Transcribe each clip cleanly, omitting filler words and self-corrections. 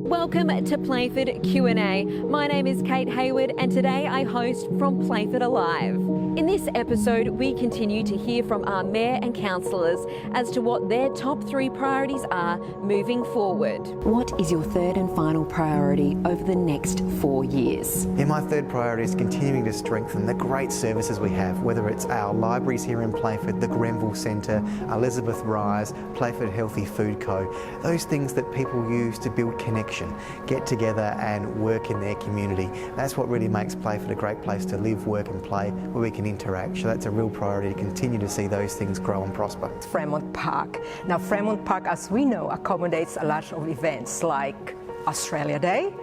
Welcome to Playford Q&A. My name is Kate Hayward and today I host From Playford Alive. In this episode, we continue to hear from our Mayor and Councillors as to what their top 3 priorities are moving forward. What is your third and final priority over the next 4 years? My third priority is continuing to strengthen the great services we have, whether it's our libraries here in Playford, the Grenville Centre, Elizabeth Rise, Playford Healthy Food Co. Those things that people use to build connection, get together and work in their community. That's what really makes Playford a great place to live, work and play, where we can interact. So that's a real priority to continue to see those things grow and prosper. Fremont Park. Now Fremont Park, as we know, accommodates a lot of events like Australia Day,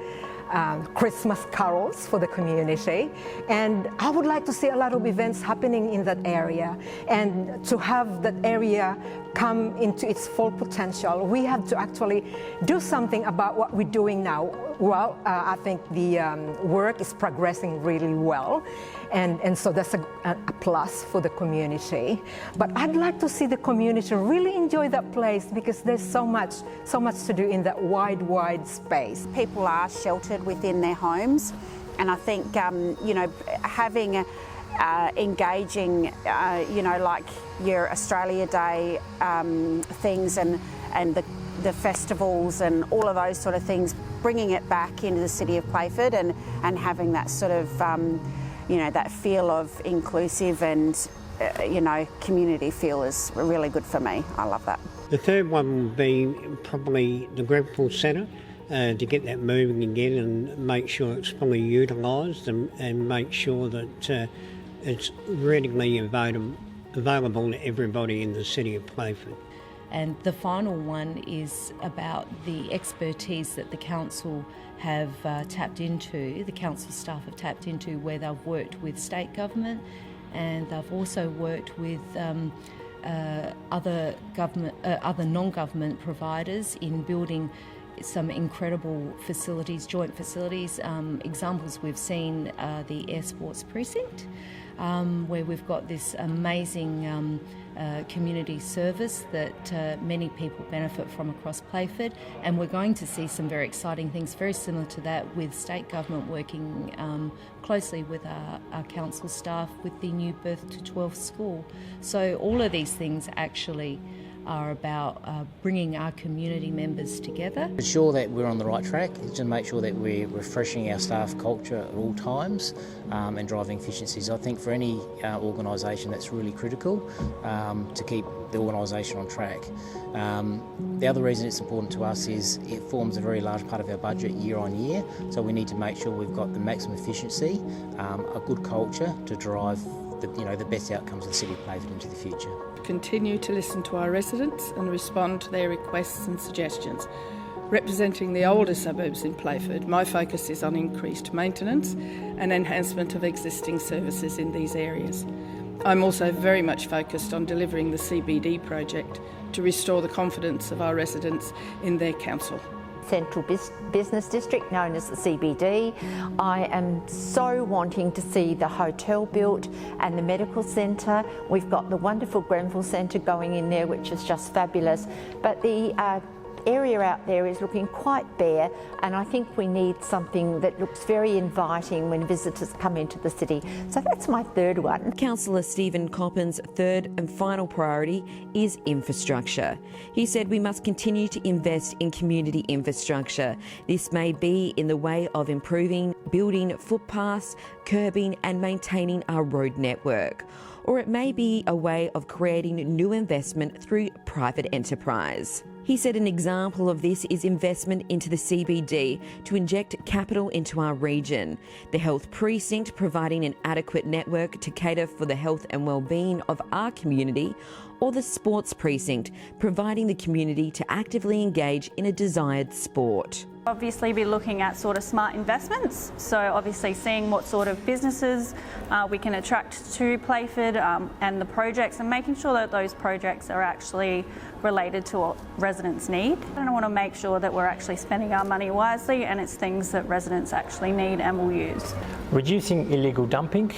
Christmas carols for the community, and I would like to see a lot of events happening in that area, and to have that area come into its full potential, we have to actually do something about what we're doing now. Well, I think the work is progressing really well, and so that's a plus for the community. But I'd like to see the community really enjoy that place because there's so much to do in that wide space. People are sheltered within their homes, and I think having engaging, like your Australia Day things and the festivals and all of those sort of things, bringing it back into the city of Playford and having that sort of, that feel of inclusive and, community feel is really good for me. I love that. The third one would be probably the Grenville Centre, to get that moving again and make sure it's fully utilised and make sure that it's readily available to everybody in the city of Playford. And the final one is about the expertise that the council have tapped into, the council staff have tapped into, where they've worked with state government and they've also worked with other non-government providers in building some incredible facilities, joint facilities. Examples we've seen are the Air Sports Precinct, where we've got this amazing community service that many people benefit from across Playford, and we're going to see some very exciting things very similar to that with state government working closely with our council staff with the new birth to 12 school. So all of these things actually are about bringing our community members together. To ensure that we're on the right track is to make sure that we're refreshing our staff culture at all times and driving efficiencies. I think for any organisation that's really critical to keep the organisation on track. The other reason it's important to us is it forms a very large part of our budget year on year, so we need to make sure we've got the maximum efficiency, a good culture to drive the best outcomes of the City of Playford into the future. Continue to listen to our residents and respond to their requests and suggestions. Representing the older suburbs in Playford, my focus is on increased maintenance and enhancement of existing services in these areas. I'm also very much focused on delivering the CBD project to restore the confidence of our residents in their council. Central Business District, known as the CBD. I am so wanting to see the hotel built and the medical centre. We've got the wonderful Grenville Centre going in there, which is just fabulous. But the area out there is looking quite bare, and I think we need something that looks very inviting when visitors come into the city. So that's my third one. Councillor Stephen Coppin's third and final priority is infrastructure. He said we must continue to invest in community infrastructure. This may be in the way of improving, building footpaths, curbing and maintaining our road network. Or it may be a way of creating new investment through private enterprise. He said an example of this is investment into the CBD to inject capital into our region, the health precinct providing an adequate network to cater for the health and well-being of our community, or the sports precinct providing the community to actively engage in a desired sport. Obviously be looking at sort of smart investments, so obviously seeing what sort of businesses we can attract to Playford and the projects, and making sure that those projects are actually related to what residents need. And I want to make sure that we're actually spending our money wisely and it's things that residents actually need and will use. Reducing illegal dumping.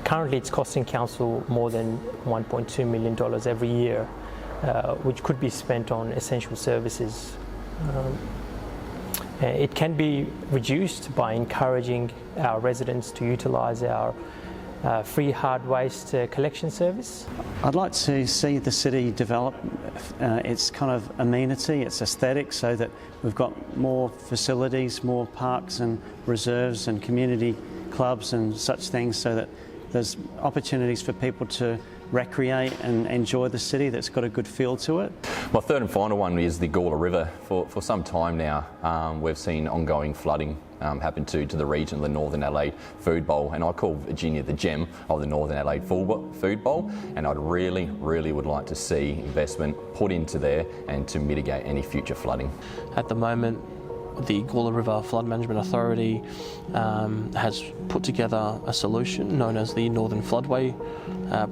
Currently it's costing council more than $1.2 million every year, which could be spent on essential services It can be reduced by encouraging our residents to utilise our free hard waste collection service. I'd like to see the city develop its kind of amenity, its aesthetic, so that we've got more facilities, more parks and reserves and community clubs and such things, so that there's opportunities for people to recreate and enjoy the city that's got a good feel to it. My third and final one is the Gawler River. For some time now, we've seen ongoing flooding happen to the region of the Northern Adelaide Food Bowl, and I call Virginia the gem of the Northern Adelaide Food Bowl, and I'd really would like to see investment put into there and to mitigate any future flooding. At the moment, the Gawler River Flood Management Authority has put together a solution known as the Northern Floodway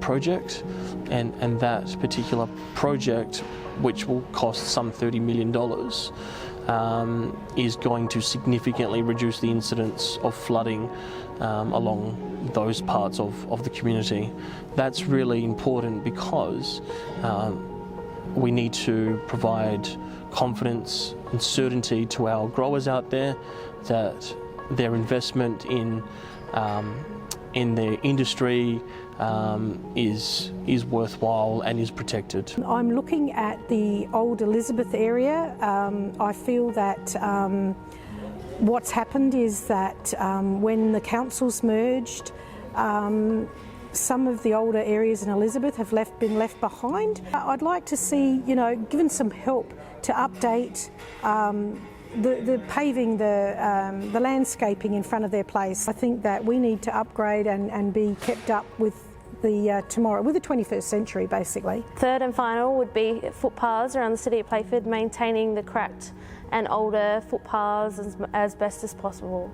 project, and that particular project, which will cost some $30 million, is going to significantly reduce the incidence of flooding along those parts of the community. That's really important because we need to provide confidence and certainty to our growers out there that their investment in their industry is worthwhile and is protected. I'm looking at the old Elizabeth area. I feel that what's happened is that when the councils merged, some of the older areas in Elizabeth have been left behind. I'd like to see, given some help to update the paving, the landscaping in front of their place. I think that we need to upgrade and be kept up with the tomorrow, with the 21st century, basically. Third and final would be footpaths around the city of Playford, maintaining the cracked and older footpaths as best as possible.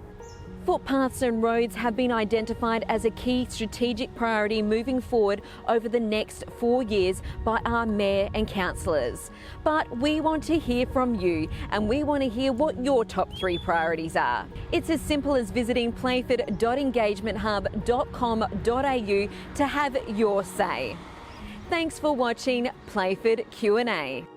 Footpaths and roads have been identified as a key strategic priority moving forward over the next 4 years by our Mayor and Councillors. But we want to hear from you, and we want to hear what your top 3 priorities are. It's as simple as visiting playford.engagementhub.com.au to have your say. Thanks for watching Playford Q&A.